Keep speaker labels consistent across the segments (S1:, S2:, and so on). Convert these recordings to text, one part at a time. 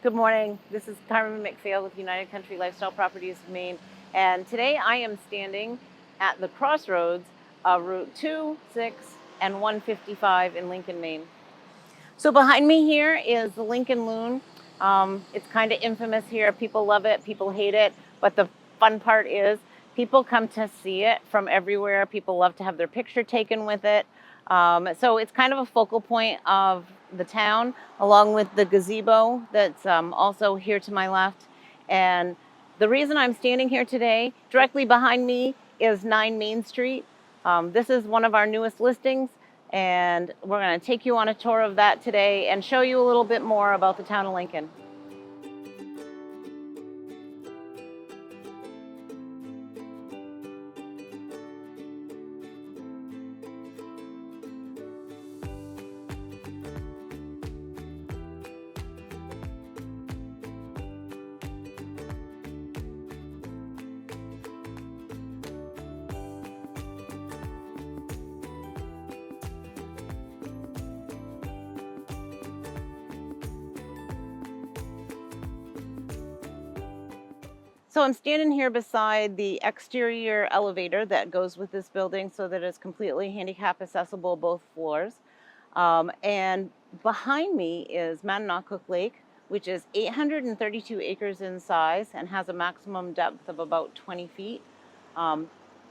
S1: Good morning. This is Carmen McPhail with United Country Lifestyle Properties of Maine. And today I am standing at the crossroads of Route 2, 6, and 155 in Lincoln, Maine. So behind me here is the Lincoln Loon. It's kind of infamous here. People love it, people hate it. But the fun part is people come to see it from everywhere. People love to have their picture taken with it. So it's kind of a focal point of the town, along with the gazebo that's also here to my left. And the reason I'm standing here today, directly behind me is 9 Main Street. This is one of our newest listings, and we're going to take you on a tour of that today and show you a little bit more about the town of Lincoln. So I'm standing here beside the exterior elevator that goes with this building so that it's completely handicap accessible both floors. And behind me is Mattanawcook Lake, which is 832 acres in size and has a maximum depth of about 20 feet.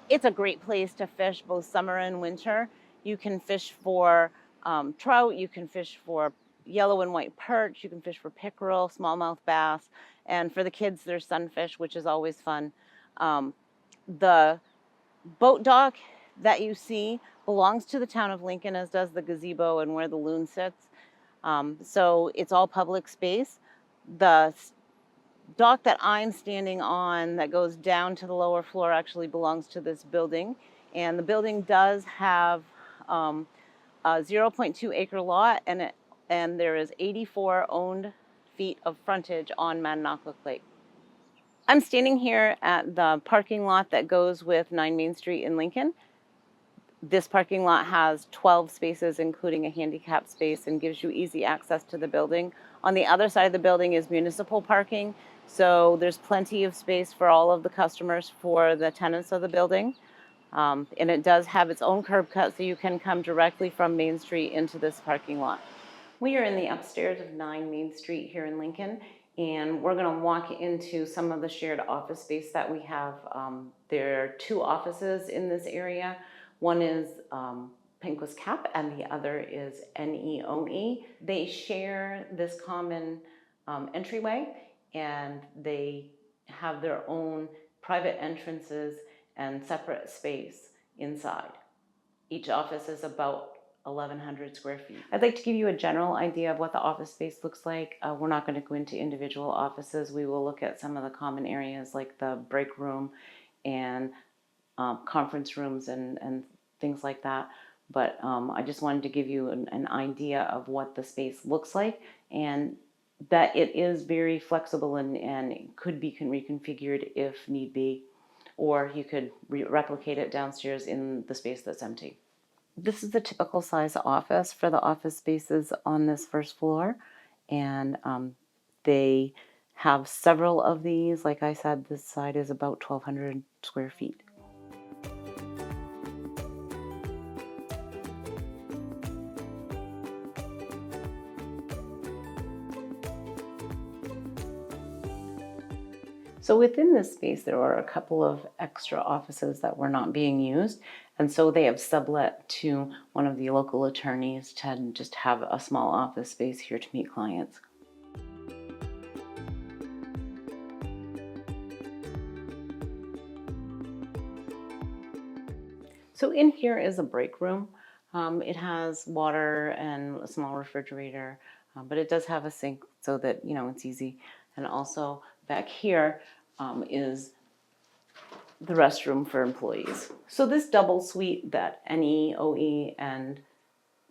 S1: It's a great place to fish both summer and winter. You can fish for trout, you can fish for yellow and white perch, you can fish for pickerel, smallmouth bass, and for the kids there's sunfish, which is always fun. The boat dock that you see belongs to the town of Lincoln, as does the gazebo and where the loon sits. So it's all public space. The dock that I'm standing on that goes down to the lower floor actually belongs to this building. And the building does have a 0.2 acre lot, and there is 84 owned feet of frontage on Mattanawcook Lake. I'm standing here at the parking lot that goes with 9 Main Street in Lincoln. This parking lot has 12 spaces, including a handicap space, and gives you easy access to the building. On the other side of the building is municipal parking, so there's plenty of space for all of the customers for the tenants of the building. And it does have its own curb cut, so you can come directly from Main Street into this parking lot. We are in the upstairs of 9 Main Street here in Lincoln, and we're going to walk into some of the shared office space that we have. There are 2 offices in this area. One is Penquist Cap and the other is NEOE. They share this common entryway, and they have their own private entrances and separate space inside. Each office is about 1,100 square feet. I'd like to give you a general idea of what the office space looks like. We're not going to go into individual offices. We will look at some of the common areas like the break room and conference rooms and things like that. But I just wanted to give you an idea of what the space looks like, and that it is very flexible and it could be reconfigured if need be, or you could replicate it downstairs in the space that's empty. This is the typical size office for the office spaces on this first floor, and they have several of these. Like I said, this side is about 1,200 square feet. So within this space, there are a couple of extra offices that were not being used. And so they have sublet to one of the local attorneys to just have a small office space here to meet clients. So in here is a break room. It has water and a small refrigerator, but it does have a sink so that, it's easy. And also back here is the restroom for employees. So this double suite that NEOE and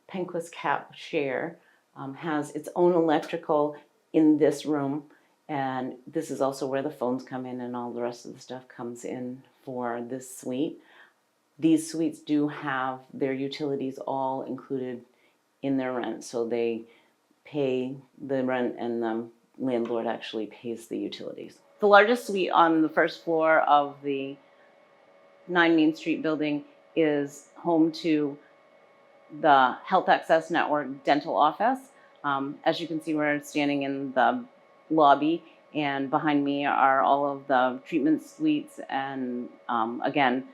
S1: Penquist Cap share has its own electrical in this room, and this is also where the phones come in and all the rest of the stuff comes in for this suite. These suites do have their utilities all included in their rent, so they pay the rent and the landlord actually pays the utilities. The largest suite on the first floor of the 9 Main Street building is home to the Health Access Network dental office. As you can see, we're standing in the lobby, and behind me are all of the treatment suites. And again,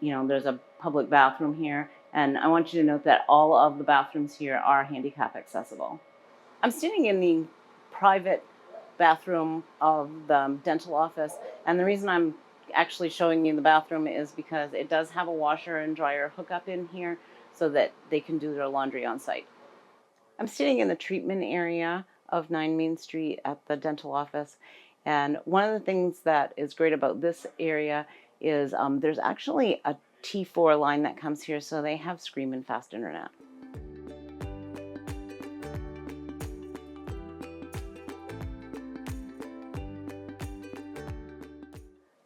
S1: there's a public bathroom here. And I want you to note that all of the bathrooms here are handicap accessible. I'm standing in the private bathroom of the dental office, and the reason I'm actually showing you the bathroom is because it does have a washer and dryer hookup in here so that they can do their laundry on site. I'm sitting in the treatment area of 9 Main Street at the dental office, and one of the things that is great about this area is there's actually a T4 line that comes here, so they have screaming fast internet.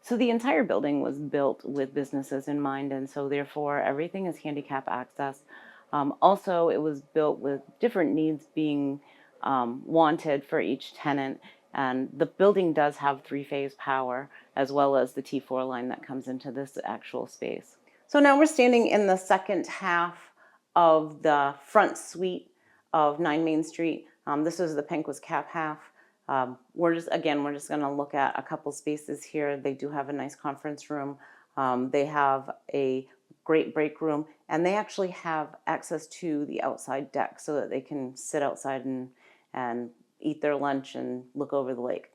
S1: So the entire building was built with businesses in mind, and so therefore everything is handicap access. Also, it was built with different needs being wanted for each tenant, and the building does have 3-phase power as well as the T4 line that comes into this actual space. So now we're standing in the second half of the front suite of 9 Main Street. This is the Penquist Cap half. We're just going to look at a couple spaces here. They do have a nice conference room. They have a great break room, and they actually have access to the outside deck so that they can sit outside and eat their lunch and look over the lake.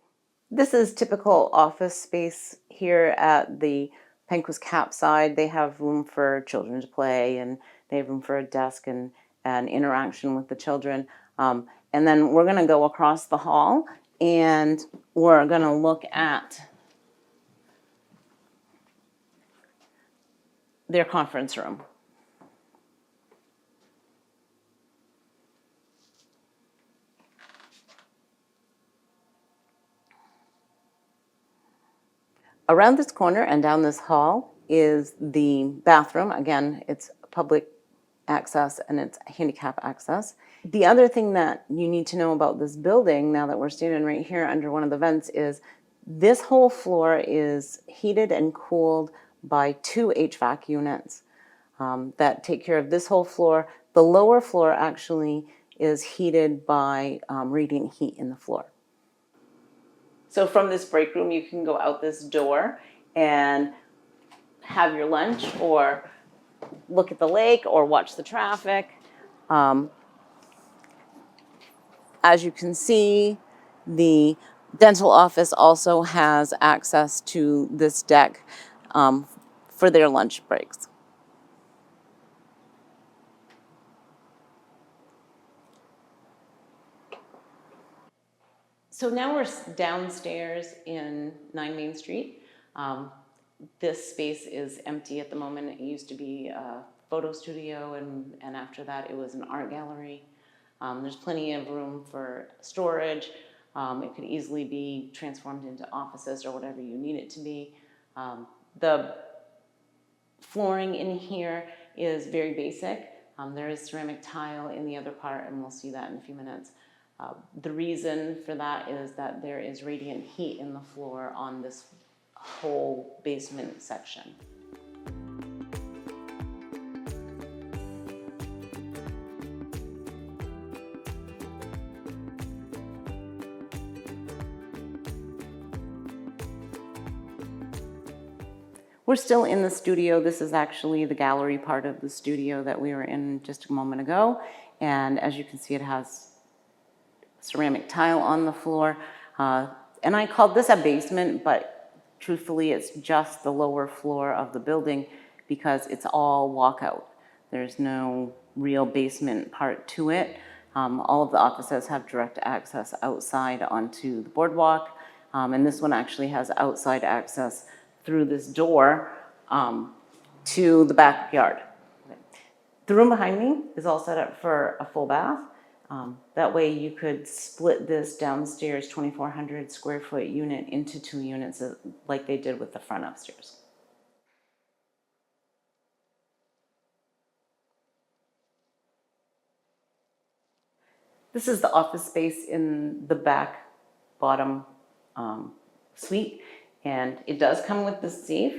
S1: This is typical office space here at the Penquist Cap side. They have room for children to play, and they have room for a desk and interaction with the children. And then we're going to go across the hall, and we're going to look at their conference room. Around this corner and down this hall is the bathroom. Again, it's public access and it's handicap access. The other thing that you need to know about this building, now that we're standing right here under one of the vents, is this whole floor is heated and cooled by 2 HVAC units that take care of this whole floor. The lower floor actually is heated by radiant heat in the floor. So from this break room, you can go out this door and have your lunch or look at the lake or watch the traffic. As you can see, the dental office also has access to this deck for their lunch breaks. So now we're downstairs in 9 Main Street. This space is empty at the moment. It used to be a photo studio, and after that it was an art gallery. There's plenty of room for storage. It could easily be transformed into offices or whatever you need it to be. The flooring in here is very basic. There is ceramic tile in the other part, and we'll see that in a few minutes. The reason for that is that there is radiant heat in the floor on this whole basement section. We're still in the studio. This is actually the gallery part of the studio that we were in just a moment ago. And as you can see, it has ceramic tile on the floor. And I called this a basement, but truthfully, it's just the lower floor of the building because it's all walkout. There's no real basement part to it. All of the offices have direct access outside onto the boardwalk. And this one actually has outside access through this door to the backyard. The room behind me is all set up for a full bath. That way you could split this downstairs 2,400 square foot unit into 2 units like they did with the front upstairs. This is the office space in the back bottom suite, and it does come with the safe.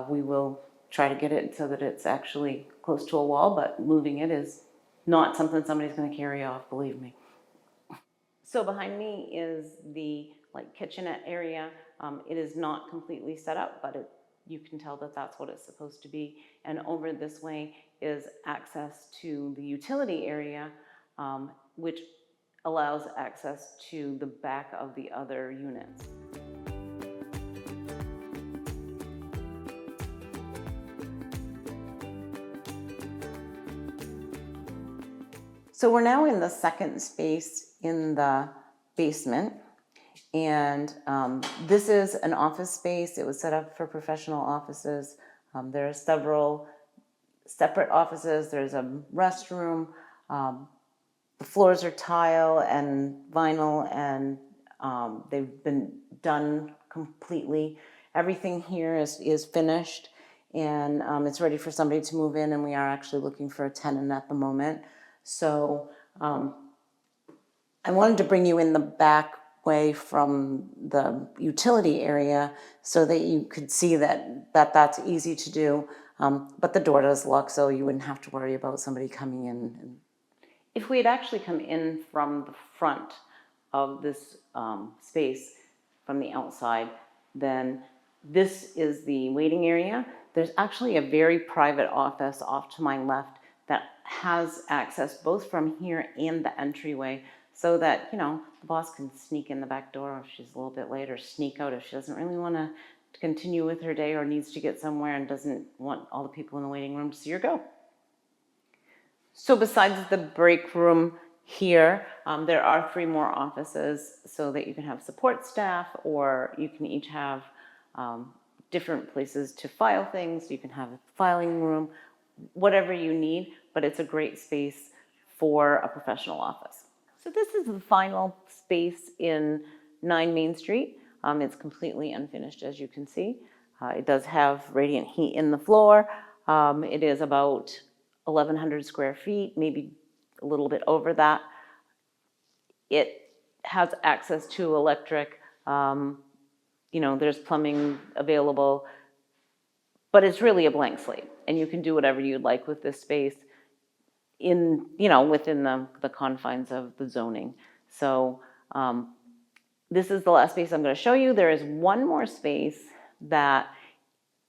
S1: We will try to get it so that it's actually close to a wall, but moving it is not something somebody's going to carry off, believe me. So behind me is the kitchenette area. It is not completely set up, but you can tell that that's what it's supposed to be. And over this way is access to the utility area, which allows access to the back of the other units. So we're now in the second space in the basement, and this is an office space. It was set up for professional offices. There are several separate offices. There's a restroom. The floors are tile and vinyl, and they've been done completely. Everything here is finished, and it's ready for somebody to move in, and we are actually looking for a tenant at the moment. So I wanted to bring you in the back way from the utility area so that you could see that's easy to do. But the door does lock, so you wouldn't have to worry about somebody coming in. If we had actually come in from the front of this space from the outside, then this is the waiting area. There's actually a very private office off to my left that has access both from here and the entryway, so that, the boss can sneak in the back door if she's a little bit late, or sneak out if she doesn't really want to continue with her day or needs to get somewhere and doesn't want all the people in the waiting room to see her go. So besides the break room here, there are 3 more offices so that you can have support staff, or you can each have different places to file things. You can have a filing room, whatever you need, but it's a great space for a professional office. So this is the final space in 9 Main Street. It's completely unfinished, as you can see. It does have radiant heat in the floor. It is about 1,100 square feet, maybe a little bit over that. It has access to electric. There's plumbing available, but it's really a blank slate, and you can do whatever you'd like with this space within the confines of the zoning. So this is the last space I'm going to show you. There is one more space that,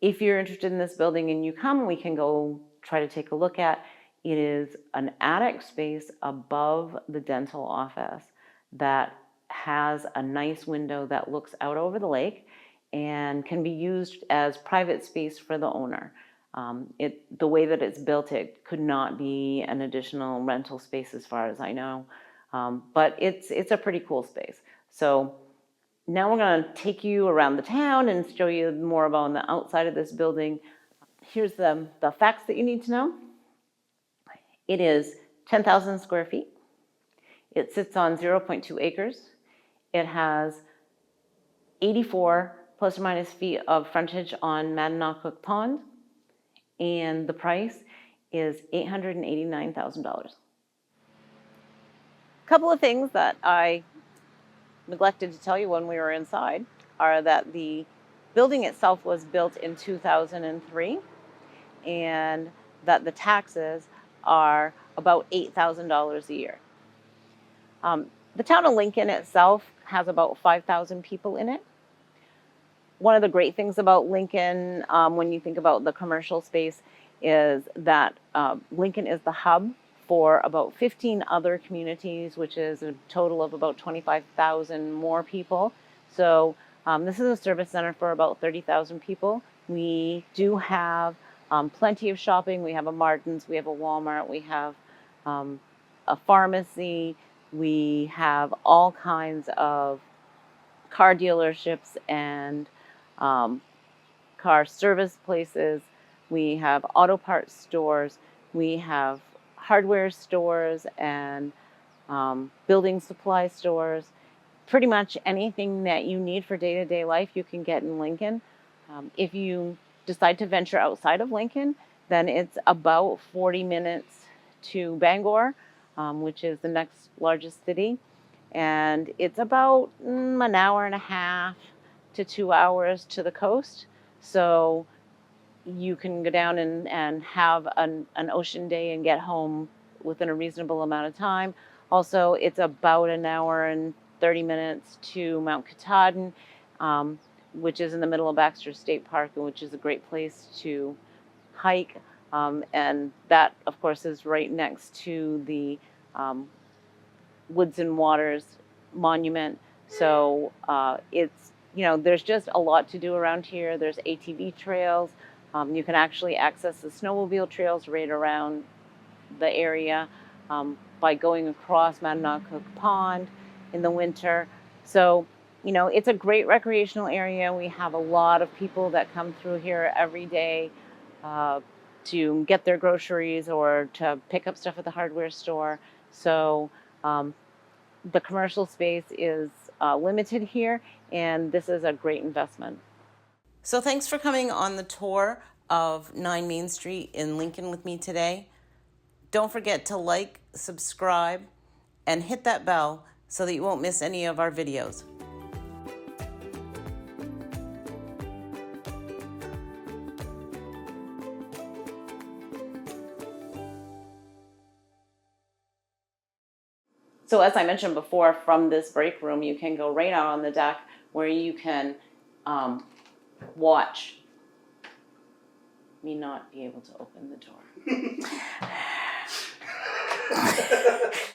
S1: if you're interested in this building and you come, we can go try to take a look at. It is an attic space above the dental office that has a nice window that looks out over the lake and can be used as private space for the owner. The way that it's built, it could not be an additional rental space as far as I know, but it's a pretty cool space. So now we're going to take you around the town and show you more about the outside of this building. Here's the facts that you need to know. It is 10,000 square feet. It sits on 0.2 acres. It has 84 plus or minus feet of frontage on Mattanawcook Pond, and the price is $889,000. A couple of things that I neglected to tell you when we were inside are that the building itself was built in 2003, and that the taxes are about $8,000 a year. The town of Lincoln itself has about 5,000 people in it. One of the great things about Lincoln, when you think about the commercial space, is that Lincoln is the hub for about 15 other communities, which is a total of about 25,000 more people. So this is a service center for about 30,000 people. We do have plenty of shopping. We have a Martin's, we have a Walmart, we have a pharmacy, we have all kinds of car dealerships and car service places. We have auto parts stores. We have hardware stores and building supply stores. Pretty much anything that you need for day-to-day life you can get in Lincoln. If you decide to venture outside of Lincoln, then it's about 40 minutes to Bangor, which is the next largest city. and it's about an hour and a half to 2 hours to the coast. So you can go down and have an ocean day and get home within a reasonable amount of time. Also, it's about an hour and 30 minutes to Mount Katahdin, which is in the middle of Baxter State Park, and which is a great place to hike. And that, of course, is right next to the Woods and Waters Monument. So it's, there's just a lot to do around here. There's ATV trails. You can actually access the snowmobile trails right around the area by going across Mattanawcook Pond in the winter. So, it's a great recreational area. We have a lot of people that come through here every day to get their groceries or to pick up stuff at the hardware store. So the commercial space is limited here, and this is a great investment. So thanks for coming on the tour of 9 Main Street in Lincoln with me today. Don't forget to like, subscribe, and hit that bell so that you won't miss any of our videos. So as I mentioned before, from this break room, you can go right out on the deck where you can watch me not be able to open the door.